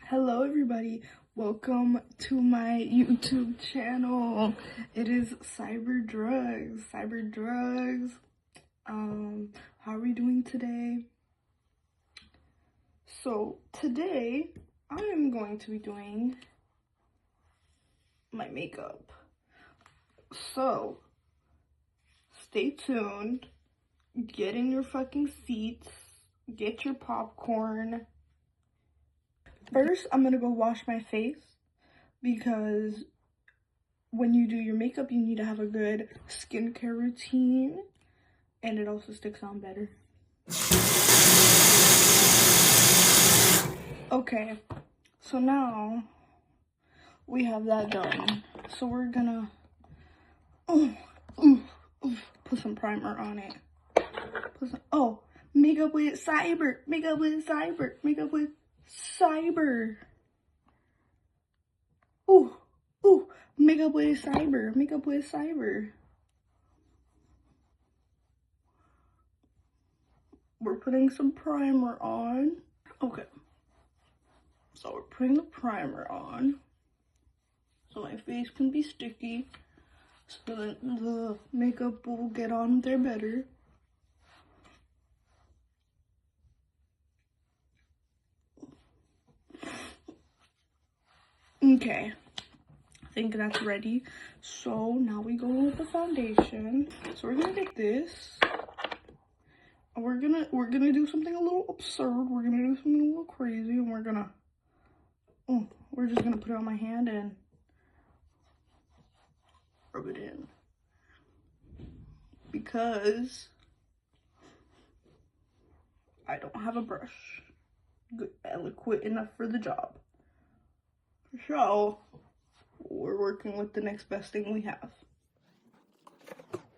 Hello everybody, welcome to my YouTube channel. It is Cyberrrr. How are we doing today? So today I am going to be doing my makeup. So stay tuned, get in your fucking seats, get your popcorn. First, I'm gonna go wash my face because when you do your makeup, you need to have a good skincare routine and it also sticks on better. Okay, so now we have that done. So we're gonna put some primer on it. Makeup with Cyberrrr. Makeup with Cyberrrr. We're putting some primer on. Okay. So we're putting the primer on so my face can be sticky so that the makeup will get on there better. Okay, I think that's ready. So now we go with the foundation. So we're gonna get this. And we're gonna do something a little absurd. We're gonna do something a little crazy, and we're just gonna put it on my hand and rub it in because I don't have a brush good, eloquent enough for the job. So we're working with the next best thing we have,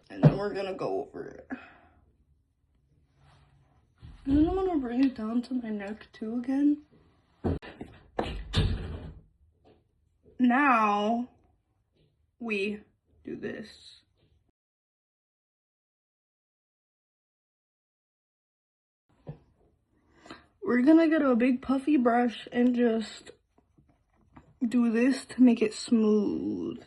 and then we're gonna go over it. And then I'm gonna bring it down to my neck too again. Now we do this. We're gonna get a big puffy brush and just do this to make it smooth,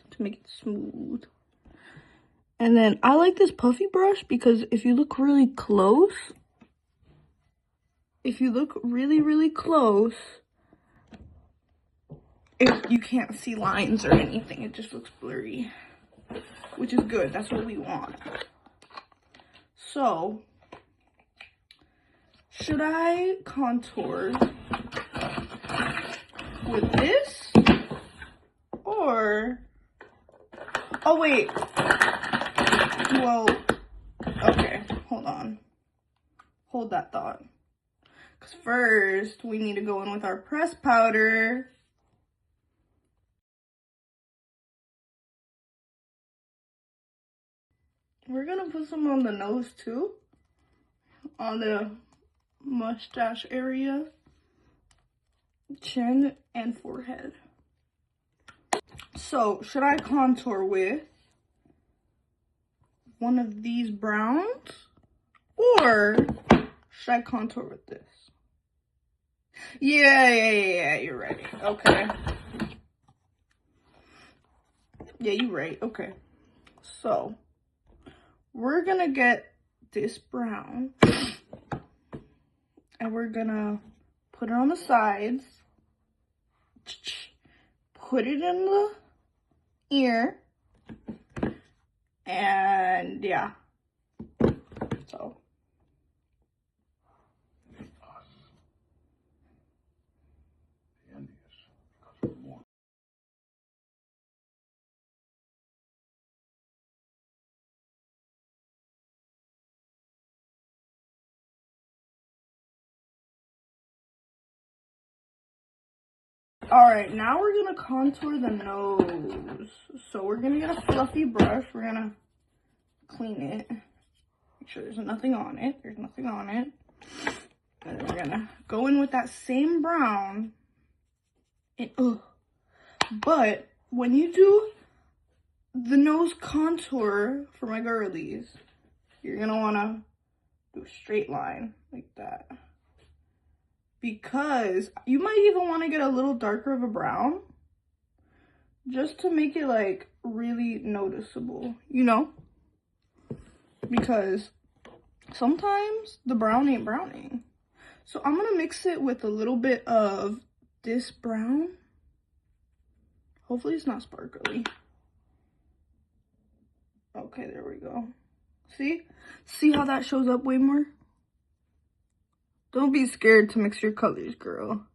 And then I like this puffy brush because if you look really close, really close, you can't see lines or anything. It just looks blurry, which is good. That's what we want. So, should I contour with this or, oh wait, well, okay, hold that thought, because first we need to go in with our pressed powder. We're gonna put some on the nose too, on the mustache area, chin, and forehead. So, should I contour with one of these browns or should I contour with this? Yeah, you're right. Okay. Yeah, you're right. Okay. So, we're gonna get this brown and we're gonna put it on the sides, put it in the ear, and yeah, so. All right, now we're gonna contour the nose. So we're gonna get a fluffy brush. We're gonna clean it. Make sure there's nothing on it. And then we're gonna go in with that same brown. And, but when you do the nose contour for my girlies, you're gonna wanna do a straight line like that. because you might even want to get a little darker of a brown just to make it like really noticeable, you know? Because sometimes the brown ain't browning. So I'm gonna mix it with a little bit of this brown. Hopefully it's not sparkly. Okay, there we go. See how that shows up way more? Don't be scared to mix your colors, girl.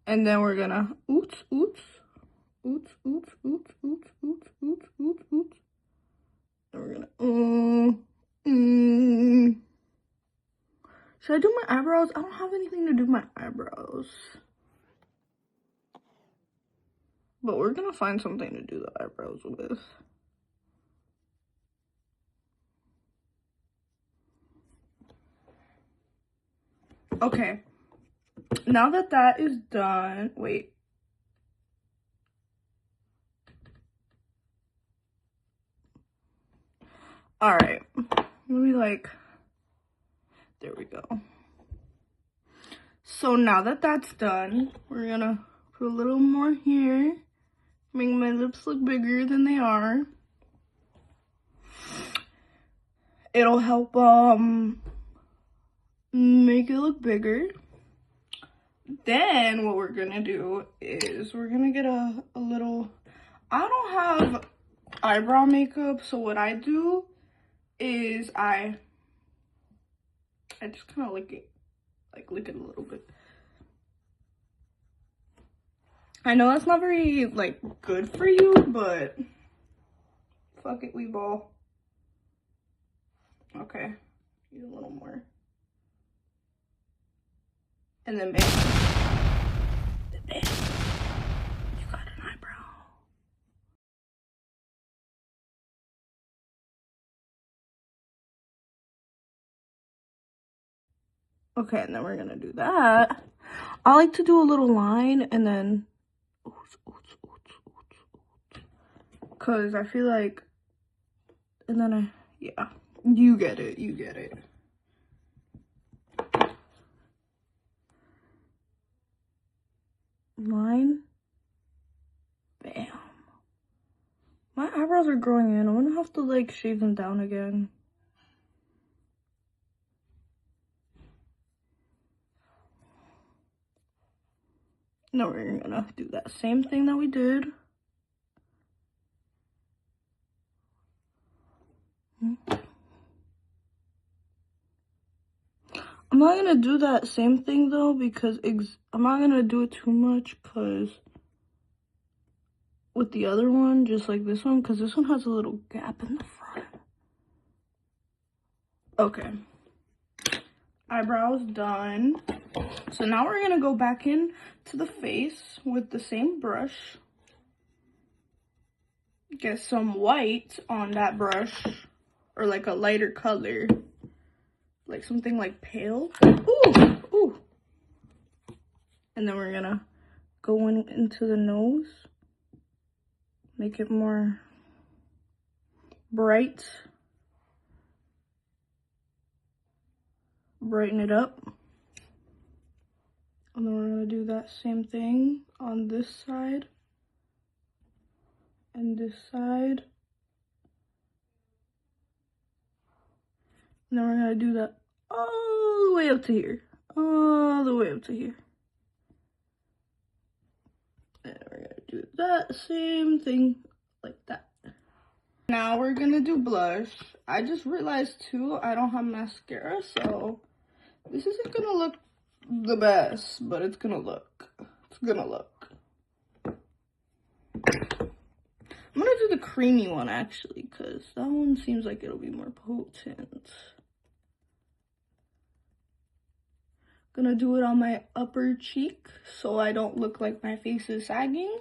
And then we're gonna oots. And we're gonna Should I do my eyebrows? I don't have anything to do my eyebrows. But we're gonna find something to do the eyebrows with. Okay, now that that is done, wait. All right, let me there we go. So now that that's done, we're gonna put a little more here, make my lips look bigger than they are. It'll help make it look bigger. Then what we're gonna do is we're gonna get a little, I don't have eyebrow makeup, so what I do is I just kind of lick it a little bit. I know that's not very like good for you, but fuck it, we ball. Okay, need a little more. And then bam. Bam. You got an eyebrow. Okay, and then we're gonna do that. I like to do a little line and then because I feel like, and then yeah, you get it. Line. Bam. My eyebrows are growing in. I'm gonna have to like shave them down again. Now we're gonna do that same thing that we did. I'm not gonna do that same thing though because I'm not gonna do it too much because with the other one, just like this one, because this one has a little gap in the front. Okay. Eyebrows done. So now we're gonna go back in to the face with the same brush. Get some white on that brush or like a lighter color. Like something like pale. Ooh. And then we're gonna go into the nose. Make it more bright. Brighten it up. And then we're gonna do that same thing on this side. And this side. And then we're gonna do that all the way up to here. All the way up to here. And we're gonna do that same thing like that. Now we're gonna do blush. I just realized too, I don't have mascara, so this isn't gonna look the best, but it's gonna look. It's gonna look. I'm gonna do the creamy one actually, because that one seems like it'll be more potent. Gonna do it on my upper cheek so I don't look like my face is sagging.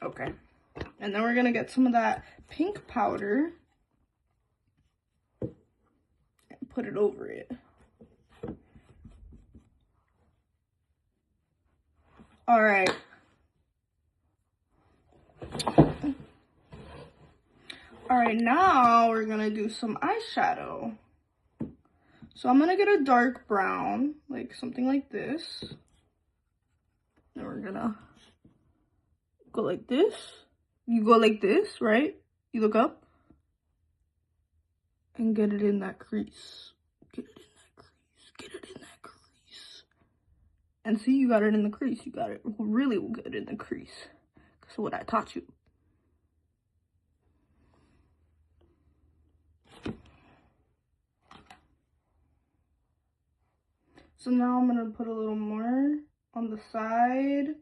Okay, and then we're gonna get some of that pink powder and put it over it. All right. All right, now we're gonna do some eyeshadow. So I'm gonna get a dark brown, like something like this. And we're gonna go like this. You go like this, right? You look up and get it in that crease. Get it in that crease. Get it in that crease. And see, you got it in the crease. You got it really good in the crease. That's what I taught you. So now I'm gonna put a little more on the side.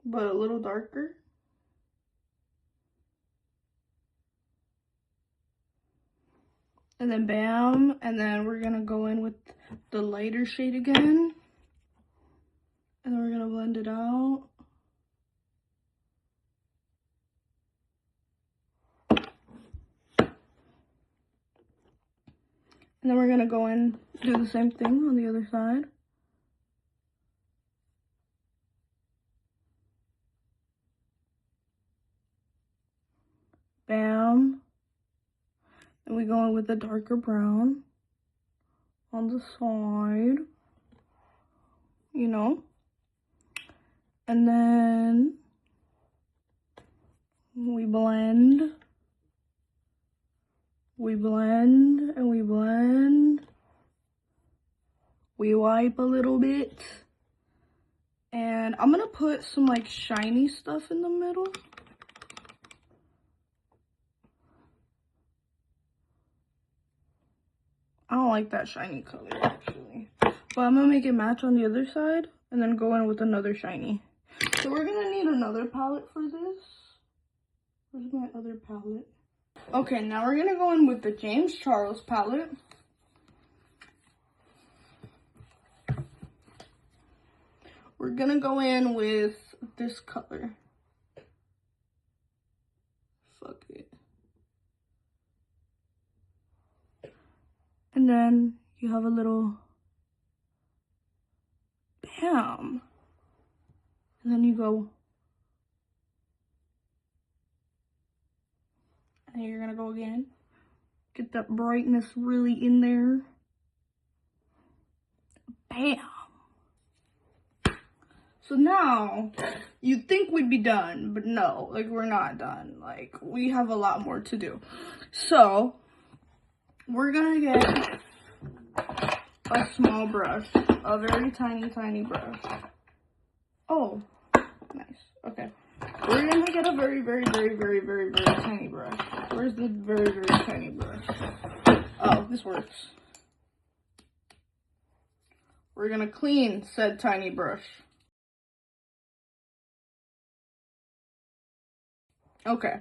But a little darker. And then bam, and then we're gonna go in with the lighter shade again. And then we're gonna blend it out. And then we're gonna go in, do the same thing on the other side. Bam. And we go in with the darker brown on the side, you know. And then we blend. We blend and we blend. We wipe a little bit. And I'm gonna put some like shiny stuff in the middle. I don't like that shiny color actually. But I'm gonna make it match on the other side and then go in with another shiny. So we're gonna need another palette for this. Where's my other palette? Okay, now we're gonna go in with the James Charles palette. We're gonna go in with this color. Fuck it. And then you have a little bam. And then you go. And you're gonna go again. Get that brightness really in there. Bam. So now, you'd think we'd be done, but no, like we're not done. Like we have a lot more to do. So, we're gonna get a small brush, a very tiny, tiny brush. Oh, nice, okay. We're gonna get a very, very, very, very, very, very tiny brush. Where's the very, very tiny brush? Oh, this works. We're gonna clean said tiny brush. Okay,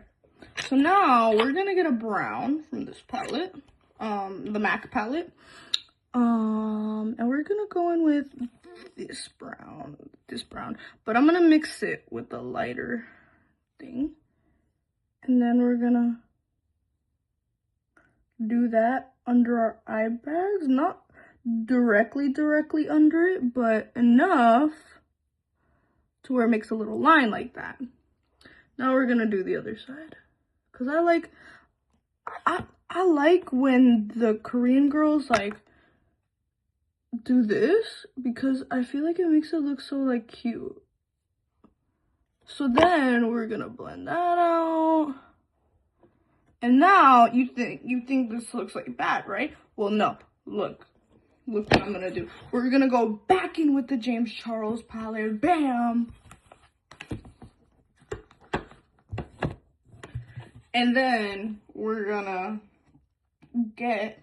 so now we're gonna get a brown from this palette, the MAC palette, and we're gonna go in with this brown, but I'm gonna mix it with the lighter thing, and then we're gonna do that under our eye bags, not directly under it, but enough to where it makes a little line like that. Now we're gonna do the other side, cause I like when the Korean girls like do this because I feel like it makes it look so like cute. So then we're gonna blend that out, and now you think this looks like bad, right? Well, no. Look what I'm gonna do. We're gonna go back in with the James Charles palette. Bam. And then we're gonna get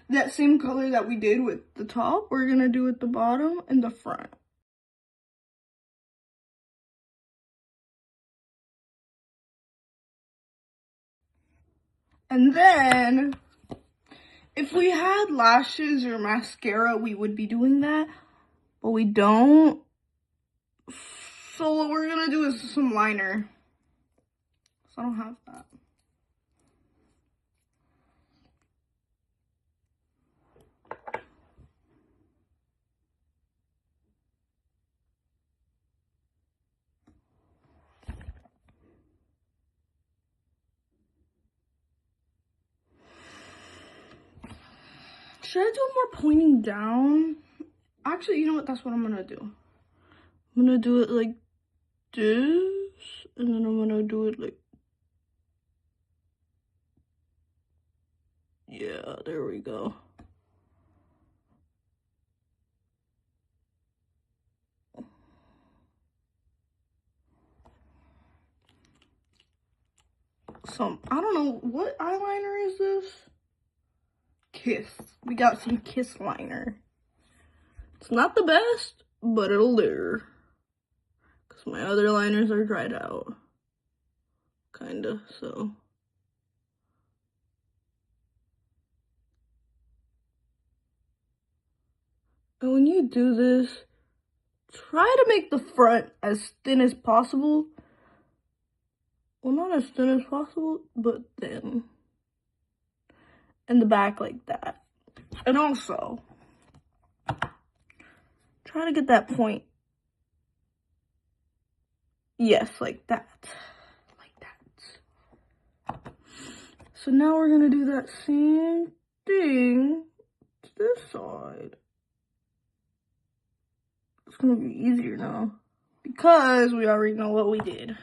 that same color that we did with the top. We're gonna do at the bottom and the front. And then, if we had lashes or mascara, we would be doing that. But we don't. So what we're gonna do is some liner. So I don't have that. Should I do it more pointing down? Actually, you know what? That's what I'm gonna do. I'm gonna do it like this, and then I'm gonna do it like, yeah, there we go. Some, I don't know, what eyeliner is this? Kiss. We got some Kiss liner. It's not the best, but it'll do. Because my other liners are dried out. Kinda, so. And when you do this, try to make the front as thin as possible. Well, not as thin as possible, but thin. And the back like that. And also, try to get that point. Yes, like that. Like that. So now we're gonna do that same thing to this side. It's gonna be easier now because we already know what we did.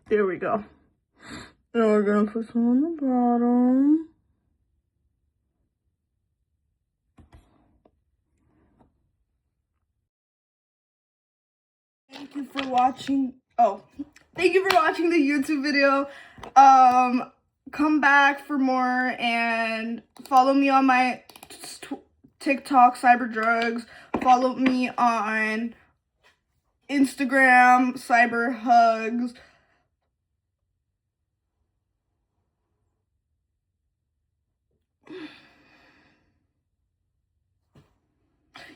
There we go. Now we're gonna put some on the bottom. Thank you for watching. Oh, thank you for watching the YouTube video. Come back for more and follow me on my TikTok, Cyberrrr. Follow me on Instagram, Cyberrrr.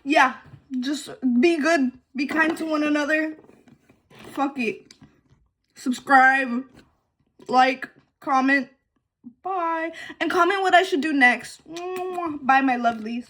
Yeah, just be good, be kind to one another. Fuck it. Subscribe, like, comment. Bye. And comment what I should do next. Bye, my lovelies.